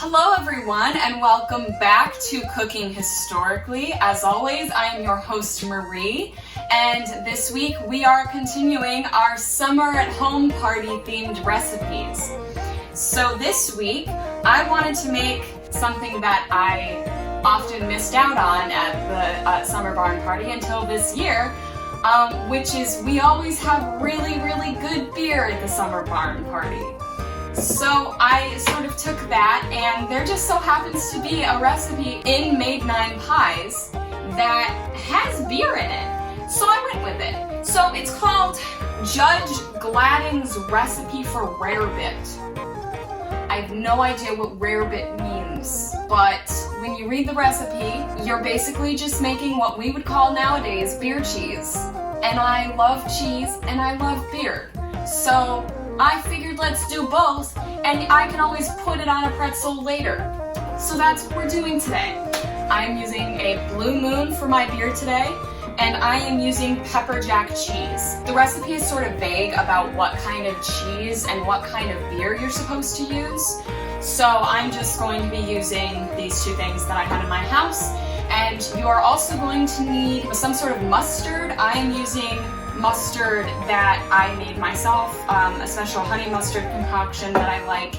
Hello everyone and welcome back to Cooking Historically. As always, I am your host Marie, and this week we are continuing our summer at home party themed recipes. So this week I wanted to make something that I often missed out on at the summer barn party until this year, which is we always have really good beer at the summer barn party. So I sort of took that, and there just so happens to be a recipe in Made 9 Pies that has beer in it. So I went with it. So it's called Judge Gladding's Recipe for Rarebit. I have no idea what rarebit means, but when you read the recipe, you're basically just making what we would call nowadays beer cheese. And I love cheese and I love beer. So I figured let's do both, and I can always put it on a pretzel later. So that's what we're doing today. I'm using a Blue Moon for my beer today, and I am using pepper jack cheese. The recipe is sort of vague about what kind of cheese and what kind of beer you're supposed to use. So I'm just going to be using these two things that I had in my house. And you are also going to need some sort of mustard. I am using mustard that I made myself, a special honey mustard concoction that I like.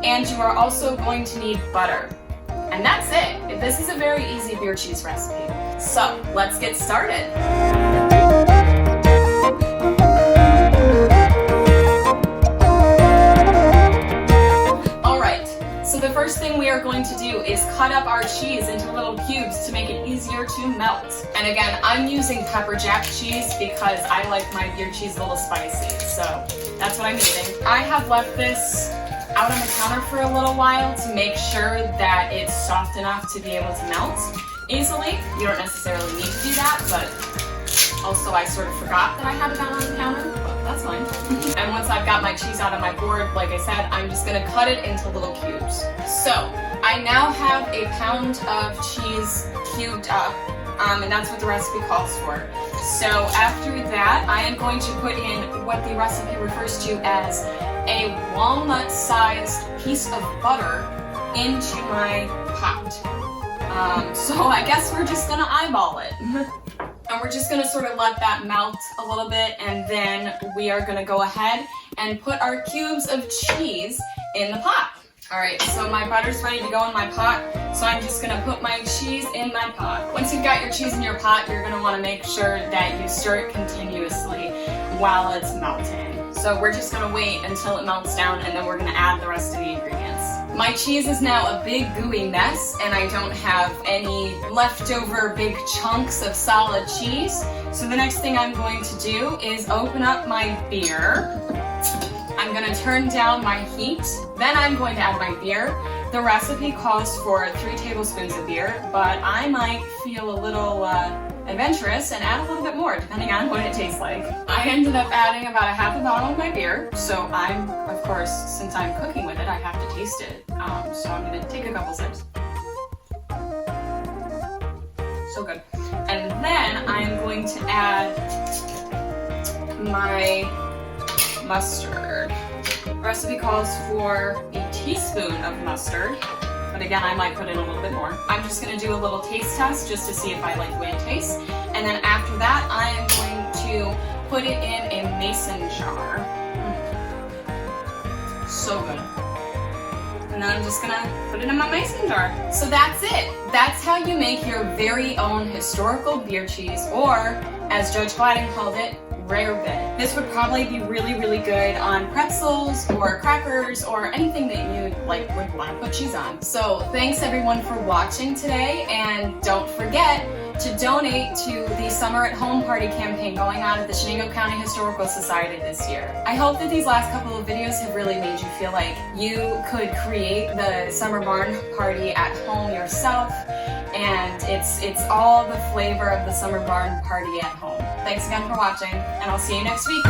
And you are also going to need butter. And that's it. This is a very easy beer cheese recipe. So let's get started. So the first thing we are going to do is cut up our cheese into little cubes to make it easier to melt. And again, I'm using pepper jack cheese because I like my beer cheese a little spicy, so that's what I'm using. I have left this out on the counter for a little while to make sure that it's soft enough to be able to melt easily. You don't necessarily need to do that, but also I sort of forgot that I had it out on the counter, but that's fine. And once I've got my cheese out on my board, like I said, I'm just gonna cut it into little cubes. So I now have a pound of cheese cubed up, and that's what the recipe calls for. So after that, I am going to put in what the recipe refers to as a walnut-sized piece of butter into my pot. So I guess we're just gonna eyeball it. And we're just gonna sort of let that melt a little bit, and then we are gonna go ahead and put our cubes of cheese in the pot. All right, so my butter's ready to go in my pot, so I'm just gonna put my cheese in my pot. Once you've got your cheese in your pot, you're gonna wanna make sure that you stir it continuously while it's melting. So we're just gonna wait until it melts down, and then we're gonna add the rest of the ingredients. My cheese is now a big gooey mess, and I don't have any leftover big chunks of solid cheese. So the next thing I'm going to do is open up my beer. I'm gonna turn down my heat. Then I'm going to add my beer. The recipe calls for 3 tablespoons of beer, but I might feel a little adventurous and add a little bit more, depending on what it tastes like. I ended up adding about a half a bottle of my beer, so I'm, of course, since I'm cooking with it, I have to taste it. So I'm gonna take a couple sips. So good. And then I'm going to add my mustard. The recipe calls for a teaspoon of mustard, but again, I might put in a little bit more. I'm just gonna do a little taste test just to see if I like the way it tastes. And then after that, I am going to put it in a mason jar. So good. And then I'm just gonna put it in my mason jar. So that's it. That's how you make your very own historical beer cheese, or as Judge Gladding called it, rarebit. This would probably be really good on pretzels or crackers or anything that you would want to put cheese on. So thanks everyone for watching today, and don't forget to donate to the Summer at Home Party campaign going on at the Chenango County Historical Society this year. I hope that these last couple of videos have really made you feel like you could create the summer barn party at home yourself, and it's all the flavor of the summer barn party at home. Thanks again for watching, and I'll see you next week.